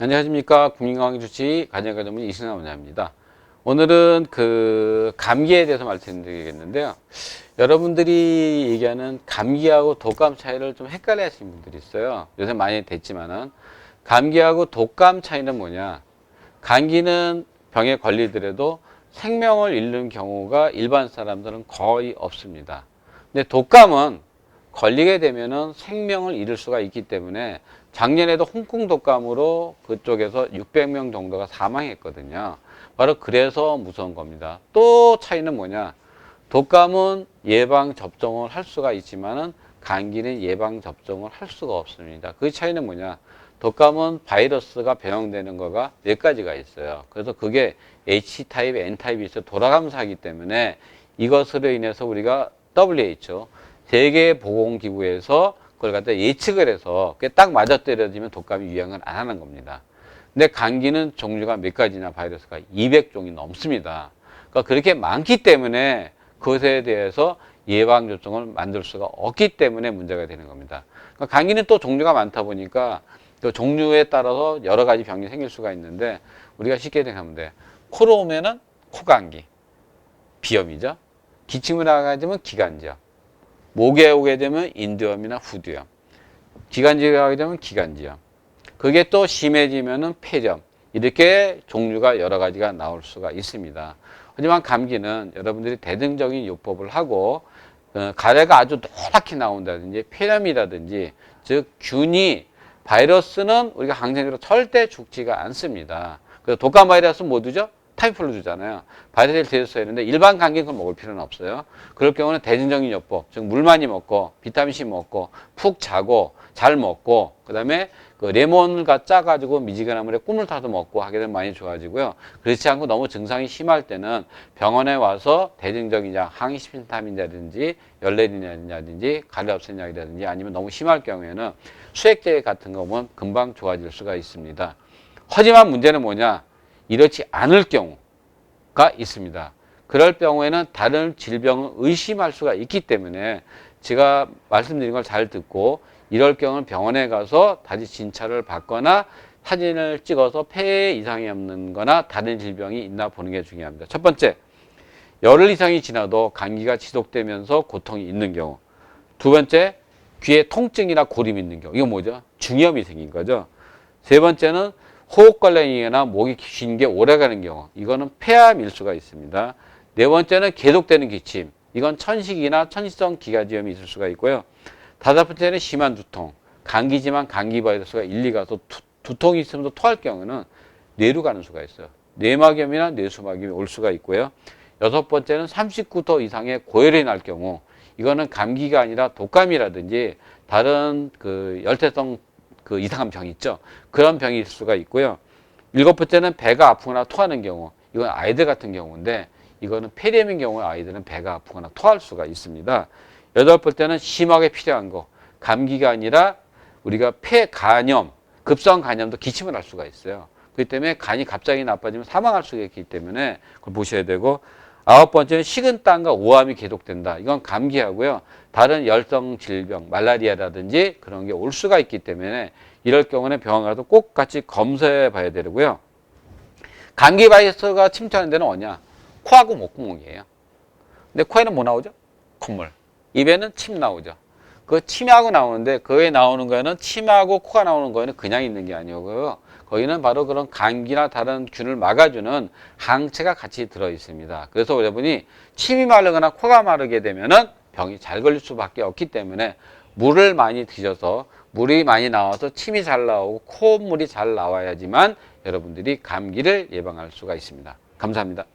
안녕하십니까. 국민건강주치 가정의학전문 이승환 원장입니다. 오늘은 감기에 대해서 말씀드리겠는데요. 여러분들이 얘기하는 감기하고 독감 차이를 좀 헷갈려 하시는 분들이 있어요. 요새 많이 됐지만은 감기하고 독감 차이는 뭐냐? 감기는 병에 걸리더라도 생명을 잃는 경우가 일반 사람들은 거의 없습니다. 근데 독감은 걸리게 되면은 생명을 잃을 수가 있기 때문에 작년에도 홍콩 독감으로 그쪽에서 600명 정도가 사망했거든요. 바로 그래서 무서운 겁니다. 또 차이는 뭐냐? 독감은 예방 접종을 할 수가 있지만은 감기는 예방 접종을 할 수가 없습니다. 그 차이는 뭐냐? 독감은 바이러스가 변형되는 거가 몇 가지가 있어요. 그래서 그게 H타입, N타입이 있어 돌아가면서 하기 때문에 이것으로 인해서 우리가 WHO 세계보건기구에서 그걸 갖다 예측을 해서 그게 딱 맞아떨어지면 독감이 유행을 안 하는 겁니다. 근데 감기는 종류가 몇 가지나 바이러스가 200종이 넘습니다. 그러니까 그렇게 많기 때문에 그것에 대해서 예방접종을 만들 수가 없기 때문에 문제가 되는 겁니다. 그러니까 감기는 또 종류가 많다 보니까 그 종류에 따라서 여러 가지 병이 생길 수가 있는데 우리가 쉽게 생각하면 돼. 코로 오면은 코감기, 비염이죠. 기침을 하게 되면 기관지염. 목에 오게 되면 인두염이나 후두염. 기관지에 가게 되면 기관지염. 그게 또 심해지면은 폐렴. 이렇게 종류가 여러 가지가 나올 수가 있습니다. 하지만 감기는 여러분들이 대등적인 요법을 하고 가래가 아주 노랗게 나온다든지 폐렴이라든지 즉 균이 바이러스는 우리가 항생제로 절대 죽지가 않습니다. 그래서 독감 바이러스 뭐 두죠? 타이폴로 주잖아요. 바이러스를 대줬어야 하는데 일반 감기는 그걸 먹을 필요는 없어요. 그럴 경우는 대증적인 요법, 즉 물 많이 먹고 비타민C 먹고 푹 자고 잘 먹고 그다음에 그 레몬을 짜가지고 미지근한 물에 꿀을 타서 먹고 하게 되면 많이 좋아지고요. 그렇지 않고 너무 증상이 심할 때는 병원에 와서 대증적인 약, 항히스타민이라든지 열내린약이라든지 가래 없애는 약이라든지 아니면 너무 심할 경우에는 수액제 같은 거 보면 금방 좋아질 수가 있습니다. 하지만 문제는 뭐냐? 이렇지 않을 경우가 있습니다. 그럴 경우에는 다른 질병을 의심할 수가 있기 때문에 제가 말씀드린 걸 잘 듣고 이럴 경우는 병원에 가서 다시 진찰을 받거나 사진을 찍어서 폐에 이상이 없는 거나 다른 질병이 있나 보는 게 중요합니다. 첫 번째, 열흘 이상이 지나도 감기가 지속되면서 고통이 있는 경우. 두 번째, 귀에 통증이나 고림이 있는 경우. 이건 뭐죠? 중이염이 생긴 거죠. 세 번째는 호흡곤란이나 목이 쉰 게 오래가는 경우. 이거는 폐암일 수가 있습니다. 네 번째는 계속되는 기침. 이건 천식이나 천식성 기관지염이 있을 수가 있고요. 다섯 번째는 심한 두통. 감기지만 감기 바이러스가 일리 가서 두통이 있으면서 토할 경우는 뇌로 가는 수가 있어요. 뇌막염이나 뇌수막염이 올 수가 있고요. 여섯 번째는 39도 이상의 고열이 날 경우. 이거는 감기가 아니라 독감이라든지 다른 열대성 이상한 병이 있죠. 그런 병이 있을 수가 있고요. 일곱 번째는 배가 아프거나 토하는 경우. 이건 아이들 같은 경우인데 이거는 폐렴인 경우에 아이들은 배가 아프거나 토할 수가 있습니다. 여덟 번째는 심하게 필요한 거. 감기가 아니라 우리가 폐간염, 급성 간염도 기침을 할 수가 있어요. 그렇기 때문에 간이 갑자기 나빠지면 사망할 수가 있기 때문에 그걸 보셔야 되고 아홉 번째는 식은땀과 오함이 계속된다. 이건 감기하고요. 다른 열성 질병, 말라리아라든지 그런 게 올 수가 있기 때문에 이럴 경우는 병원 가서 꼭 같이 검사해 봐야 되고요. 감기 바이러스가 침투하는 데는 어디냐? 코하고 목구멍이에요. 근데 코에는 뭐 나오죠? 콧물. 입에는 침 나오죠. 그 침하고 나오는데 그에 나오는 거에는 침하고 코가 나오는 거에는 그냥 있는 게 아니고요. 거기는 바로 그런 감기나 다른 균을 막아주는 항체가 같이 들어 있습니다. 그래서 여러분이 침이 마르거나 코가 마르게 되면은 병이 잘 걸릴 수밖에 없기 때문에 물을 많이 드셔서 물이 많이 나와서 침이 잘 나오고 콧물이 잘 나와야지만 여러분들이 감기를 예방할 수가 있습니다. 감사합니다.